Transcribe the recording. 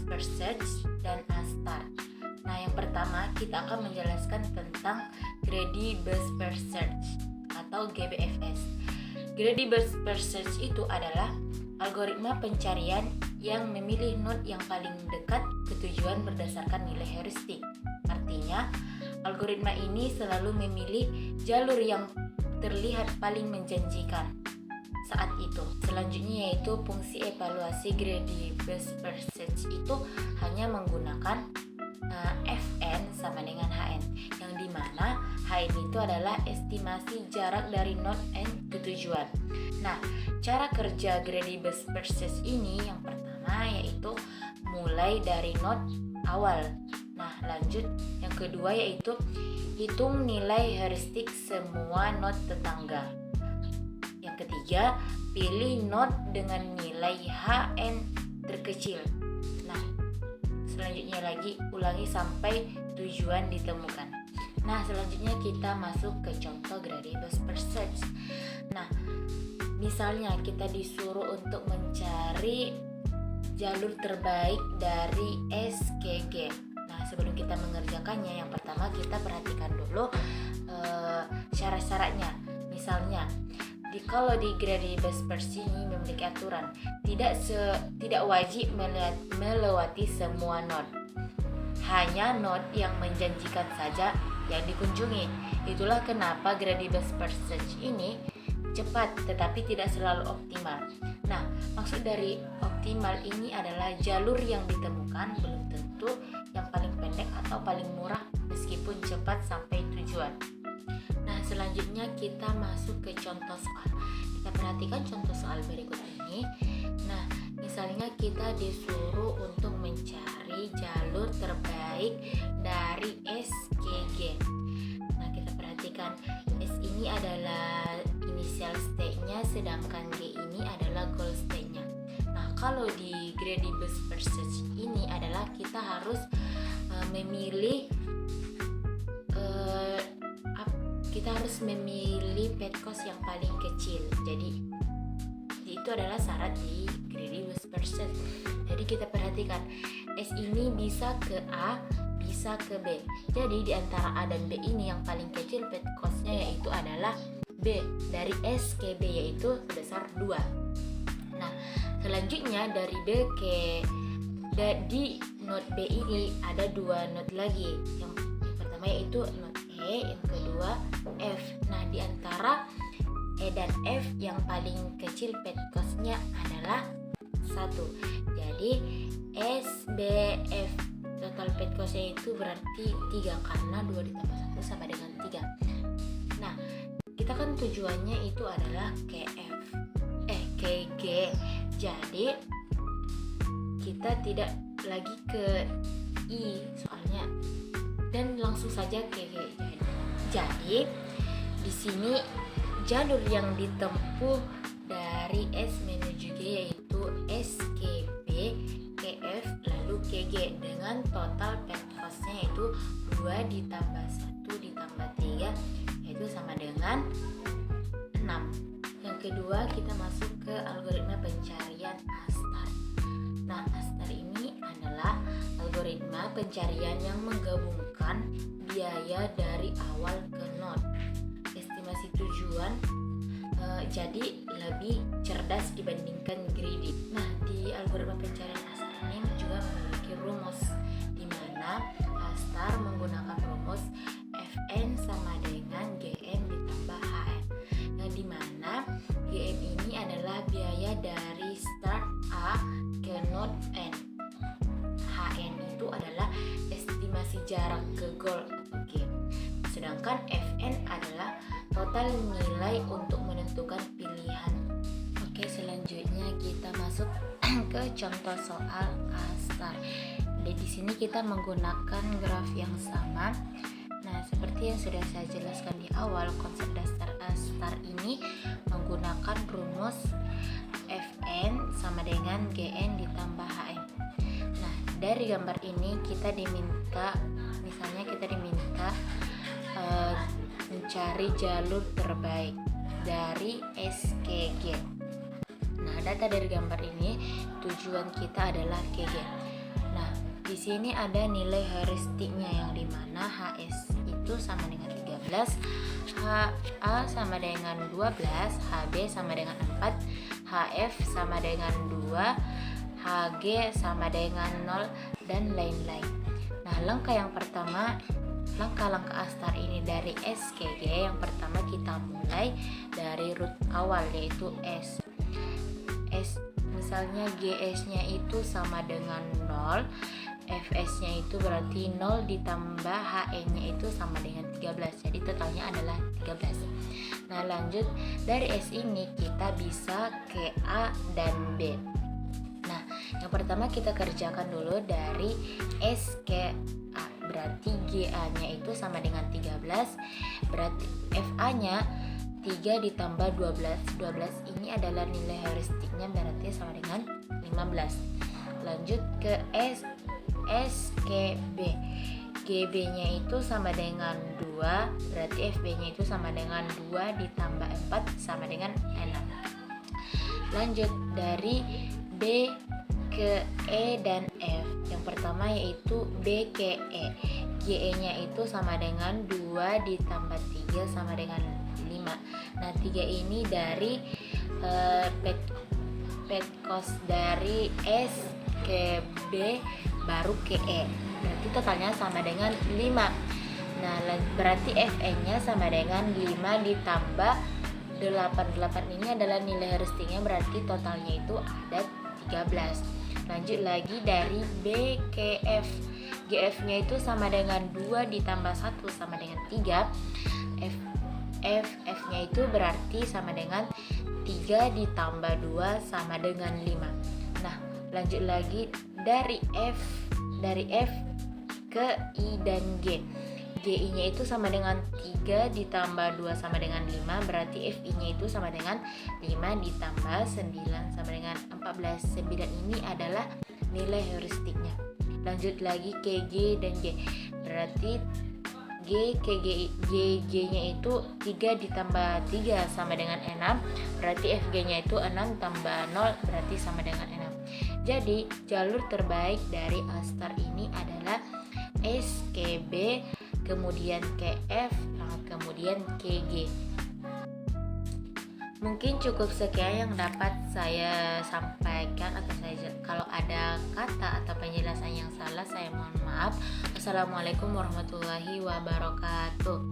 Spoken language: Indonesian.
per search, dan A*STAR. Nah, yang pertama kita akan menjelaskan tentang Greedy Burst per Search atau GBFS. Greedy Burst per Search itu adalah algoritma pencarian yang memilih node yang paling dekat ke tujuan berdasarkan nilai heuristik. Artinya, algoritma ini selalu memilih jalur yang terlihat paling menjanjikan saat itu. Selanjutnya yaitu fungsi evaluasi Greedy Burst per Search itu hanya menggunakan Fn sama dengan Hn, yang dimana Hn itu adalah estimasi jarak dari node n ke tujuan. Nah, cara kerja Greedy Burst per Search ini yang pertama yaitu mulai dari node awal. Nah, lanjut yang kedua yaitu hitung nilai heuristik semua node tetangga. Yang ketiga, pilih node dengan nilai Hn terkecil. Nah, selanjutnya lagi ulangi sampai tujuan ditemukan. Nah, selanjutnya kita masuk ke contoh Greedy Burst per Search. Nah, misalnya kita disuruh untuk mencari jalur terbaik dari SKG. Nah, sebelum kita mengerjakannya, yang pertama kita perhatikan dulu syarat-syaratnya. Misalnya, kalau di Greedy Burst per Search ini memiliki aturan tidak wajib melewati semua node, hanya node yang menjanjikan saja yang dikunjungi. Itulah kenapa Greedy Burst per Search ini cepat tetapi tidak selalu optimal. Nah, maksud dari optimal ini adalah jalur yang ditemukan belum tentu yang paling pendek atau paling murah meskipun cepat sampai tujuan. Nah, selanjutnya kita masuk ke contoh soal. Kita perhatikan contoh soal berikut ini. Nah, misalnya kita disuruh untuk mencari jalur terbaik dari SKG. Nah, kita perhatikan S ini adalah initial state-nya, sedangkan G ini adalah goal state-nya. Nah, kalau di Greedy Burst per Search ini adalah kita harus memilih path cost yang paling kecil. Jadi itu adalah syarat di Greedy Burst per Search. Jadi kita perhatikan S ini bisa ke A, bisa ke B. Jadi di antara A dan B ini yang paling kecil path cost-nya yaitu adalah B. Dari S ke B yaitu sebesar 2. Nah, selanjutnya dari B ke di node B ini ada 2 node lagi. Yang pertama yaitu node E, yang kedua F. Nah, di antara E dan F yang paling kecil path cost-nya adalah 1. Jadi SBF total path cost-nya itu berarti 3 karena 2 ditambah 1 sama dengan 3. Nah, kita kan tujuannya itu adalah ke G. Jadi kita tidak lagi ke I soalnya dan langsung saja ke G. Jadi di sini jalur yang ditempuh dari S menuju G yaitu SKB, KF lalu KG dengan total path cost-nya yaitu 2 ditambah 1 ditambah 3 yaitu sama dengan 6. Yang kedua kita masuk ke algoritma pencarian A*STAR. Nah, A*STAR ini adalah algoritma pencarian yang menggabungkan biaya dari awal ke node, estimasi tujuan, jadi lebih cerdas dibandingkan greedy. Nah, di algoritma pencarian A*STAR ini juga memiliki rumus di mana A*STAR menggunakan rumus Fn sama dengan Gn ditambah Hn, yang dimana Gn ini adalah biaya dari start A ke node N. Hn itu adalah estimasi jarak ke goal atau G. Sedangkan Fn adalah total nilai untuk menentukan pilihan. Oke, selanjutnya kita masuk ke contoh soal A*STAR. Di sini kita menggunakan graf yang sama. Nah, seperti yang sudah saya jelaskan di awal, konsep dasar A*STAR ini menggunakan rumus Fn sama dengan Gn ditambah Hn. Nah, dari gambar ini kita diminta mencari jalur terbaik dari SKG. Nah, data dari gambar ini tujuan kita adalah KG. Nah, sini ada nilai heuristiknya yang dimana HS itu sama dengan 13, HA sama dengan 12, HB sama dengan 4, HF sama dengan 2, HG sama dengan 0, dan lain-lain. Nah, langkah-langkah astar ini dari S ke G. Yang pertama kita mulai dari root awal, yaitu S. Misalnya GS-nya itu sama dengan 0, FS-nya itu berarti 0 ditambah HE-nya itu sama dengan 13. Jadi totalnya adalah 13. Nah, lanjut dari S ini kita bisa ke A dan B. Nah, yang pertama kita kerjakan dulu dari S ke A. Berarti GA-nya itu sama dengan 13. Berarti FA-nya 3 ditambah 12. 12 ini adalah nilai heuristiknya, berarti sama dengan 15. Lanjut ke S ke B. GB-nya itu sama dengan 2, berarti FB-nya itu sama dengan 2 ditambah 4 sama dengan 6. Lanjut dari B ke E dan F. Yang pertama yaitu B ke E. GE-nya itu sama dengan 2 ditambah 3 sama dengan 5. Nah, 3 ini dari petkos dari S ke B baru ke E. Berarti totalnya sama dengan 5. Nah, berarti FE-nya sama dengan 5 ditambah 8. 8 ini adalah nilai heuristiknya, berarti totalnya itu ada 13. Lanjut lagi dari B ke F. GF-nya itu sama dengan 2 ditambah 1 sama dengan 3. F-nya itu berarti sama dengan 3 ditambah 2 sama dengan 5. Nah, lanjut lagi dari F ke I dan G. GI-nya itu sama dengan 3 ditambah 2 sama dengan 5, berarti FI-nya itu sama dengan 5 ditambah 9 sama dengan 14. 9 ini adalah nilai heuristiknya. Lanjut lagi ke G dan G. Berarti G ke G-nya itu 3 ditambah 3 sama dengan 6, berarti FG-nya itu 6 tambah 0 berarti sama dengan 6. Jadi jalur terbaik dari astar ini adalah S ke B, kemudian ke F, kemudian ke G. Mungkin cukup sekian yang dapat saya sampaikan atau kalau ada kata atau penjelasan yang salah saya mohon maaf. Wassalamualaikum warahmatullahi wabarakatuh.